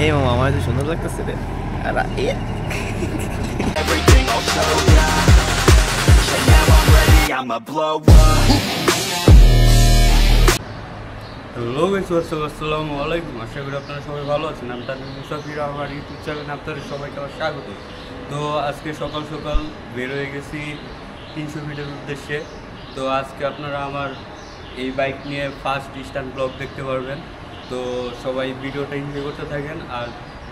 এই মামা আমার তো সুন্দর লাগতেছে রে। আর হ্যালো গাইস, আসসালামু আলাইকুম। আশা করি আপনারা সবাই ভালো আছেন। আমি তানভীর মুসাফির, আমার ইউটিউব চ্যানেলে আপনাদের সবাইকে স্বাগত। তো আজকে সকাল সকাল বের হয়ে গেছি 300 ফিটের উদ্দেশ্যে। তো আজকে আপনারা আমার এই বাইক নিয়ে ফার্স্ট স্টান্ট ব্লগ দেখতে পারবেন। তো সবাই ভিডিওটা এনজয় করতে থাকেন আর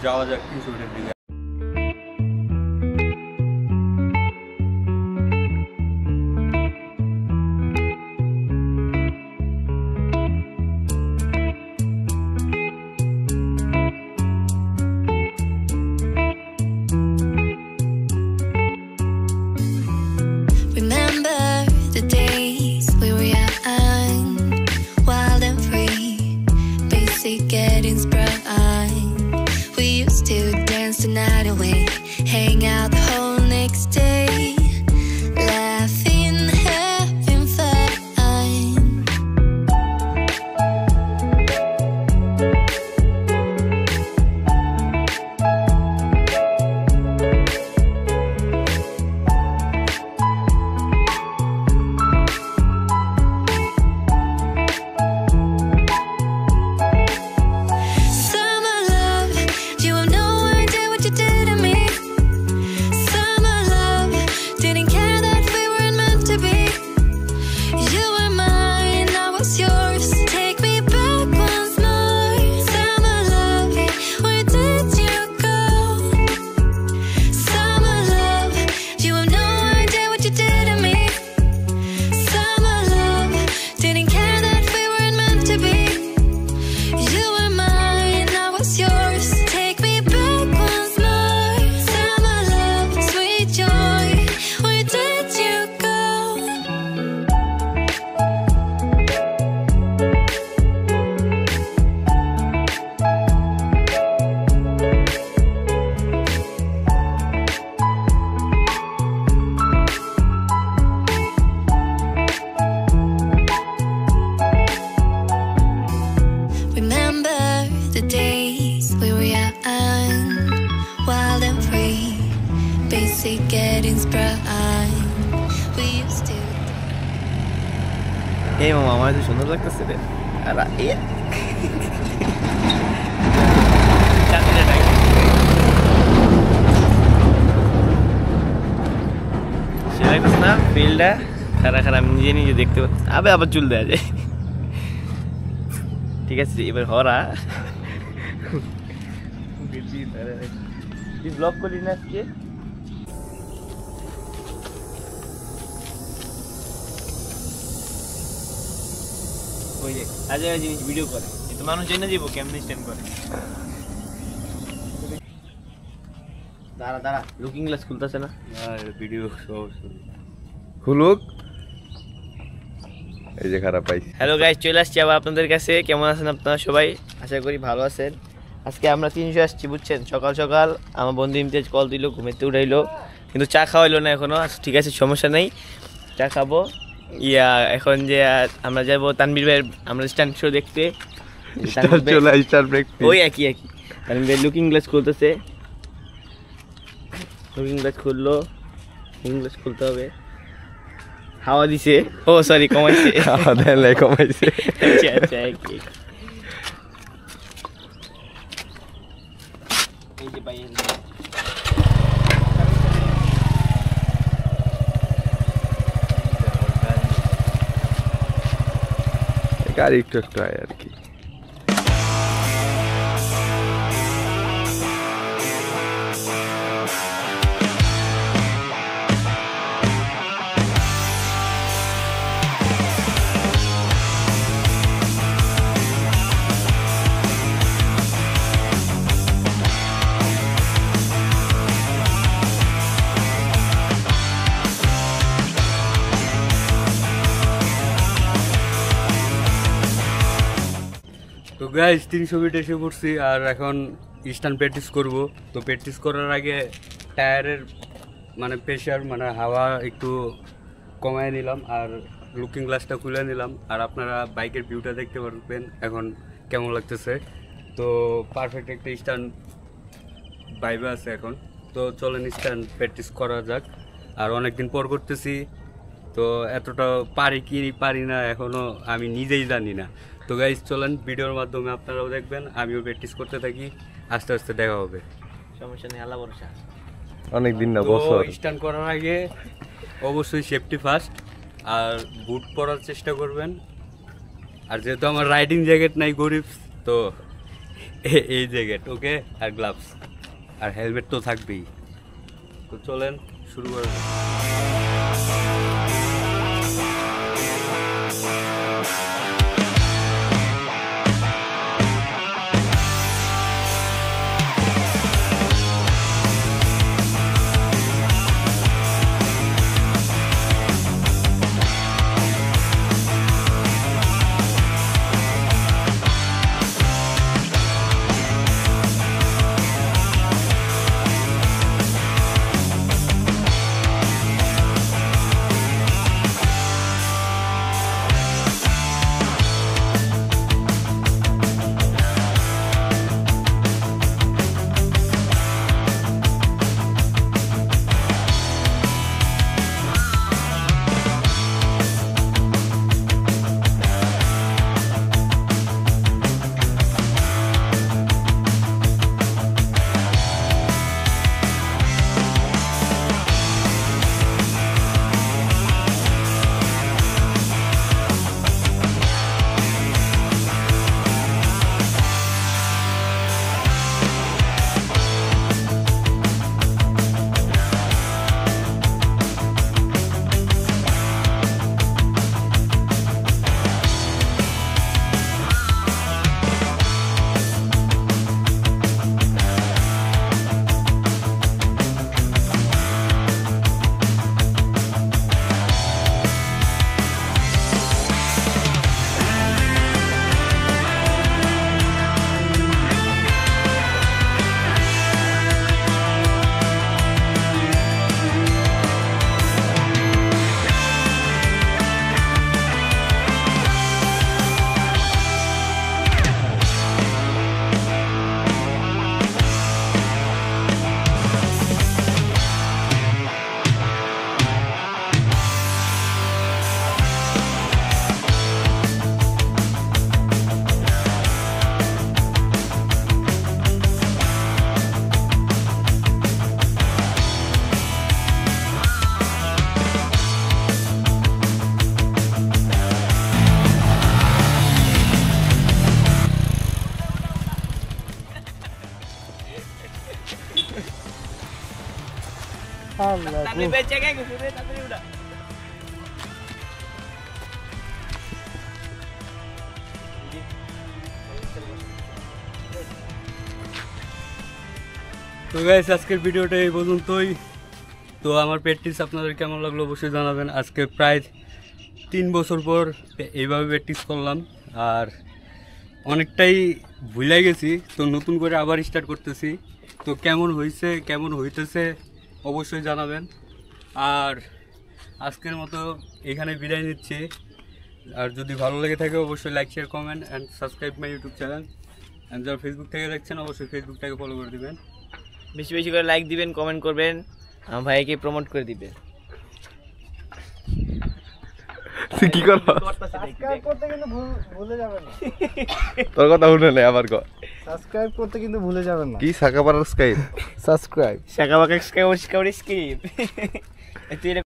যাওয়া যাক 300 ফিটের দিকে। Getting sprung on. We used to dance the night away, hang out the whole next day, laughing, having fun. The days we were young, wild and free, basic getting sprung. We used to. এই মামা আমার তো সুন্দর লাগতেছে রে। আর সে লাগতেছে না ফিল্ডটা খারাপ খারাপ, নিজে নিজে দেখতে পাচ্ছি। আবার চুল দেওয়া যায়। ঠিক আছে, এবার হরা তুই ব্লগ করলি না আজকে? ওই যে আজ জিনিস ভিডিও করে, কিন্তু মানুষ জেনে যাবো কেমনি স্ট্যান্ড করে। দাঁড়া দাঁড়া, লুকিং গ্লাস খুলতেছে না। ভিডিও খুলুক। এই যে খারাপ পাইছি। হ্যালো গাইস, চলে আসছি আবার আপনাদের কাছে। কেমন আছেন আপনারা সবাই? আশা করি ভালো আছেন। আজকে আমরা 300 আসছি, বুঝছেন। সকাল সকাল আমার বন্ধু ইমতিয়াজ কল দিল, ঘুমেতে উঠাইলো, কিন্তু চা খাওয়াইলো না এখনো। ঠিক আছে, সমস্যা নেই, চা খাবো। এখন যে আমরা যাবো তানভীর ভাইয়ের আমরা স্ট্যান্ড শো দেখতে। ওই একই তানভীর ভাই লুকিং গ্লাস খুলতেছে। লুকিং গ্লাস খুললো, লুকিং গ্লাস খুলতে হবে। হাওয়া দিছে, ও সরি কমাইছে, কমাইছে। আচ্ছা আচ্ছা, এই যে ভাই গাড়ি একটু একটু আয় আর কি। তো গাইস 300 ফিট এসে পড়ছি আর এখন স্টান্ট প্র্যাকটিস করব। তো প্র্যাকটিস করার আগে টায়ারের মানে প্রেশার মানে হাওয়া একটু কমায় নিলাম আর লুকিং গ্লাসটা খুলে নিলাম। আর আপনারা বাইকের ভিউটা দেখতে পারবেন এখন কেমন লাগতেছে। তো পারফেক্ট একটা স্ট্যান্ড ভাইবে আছে এখন। তো চলেন স্ট্যান্ড প্র্যাকটিস করা যাক। আর অনেকদিন পর করতেছি, তো এতটা পারি কি পারি না এখনও আমি নিজেই জানি না। তো গাইজ চলেন, ভিডিওর মাধ্যমে আপনারাও দেখবেন, আমিও প্র্যাকটিস করতে থাকি, আস্তে আস্তে দেখা হবে। সমস্যা নেই, আল্লাহ ভরসা। অনেক দিন না, তো বছর। স্ট্যান্ড করার আগে অবশ্যই সেফটি ফার্স্ট, আর বুট পরার চেষ্টা করবেন। আর যেহেতু আমার রাইডিং জ্যাকেট নাই, গরিব, তো এই জ্যাকেট ওকে, আর গ্লাভস আর হেলমেট তো থাকবেই। তো চলেন শুরু করা যাক। তাড়াতাড়ি বেঁচে গেছে রে, তাড়াতাড়ি উড়া। তো গাইস আজকের ভিডিওটা এই পর্যন্তই। তো আমার প্র্যাকটিস আপনাদের কেমন লাগলো অবশ্যই জানাবেন। আজকে প্রায় 3 বছর পর এইভাবে প্র্যাকটিস করলাম, আর অনেকটাই ভুলে গেছি, তো নতুন করে আবার স্টার্ট করতেছি। তো কেমন হয়েছে কেমন হইতেছে অবশ্যই জানাবেন। আর আজকের মতো এখানে বিদায় নিচ্ছি। আর যদি ভালো লেগে থাকে অবশ্যই like share comment and subscribe my YouTube channel. And যারা ফেসবুক থেকে দেখছেন অবশ্যই ফেসবুকটাকে ফলো করে দিবেন। বেশি বেশি করে লাইক দিবেন, কমেন্ট করবেন, আমার ভাইকে প্রমোট করে দিবেন। তুই কি কর? সাবস্ক্রাইব করতে কিন্তু ভুলে যাবেন না। তোর কথা শুনে নাই, আবার কর। সাবস্ক্রাইব করতে কিন্তু ভুলে যাবেন না। কি শাখা পাড়ার স্কাই? সাবস্ক্রাইব শাকা বাকা স্কিপ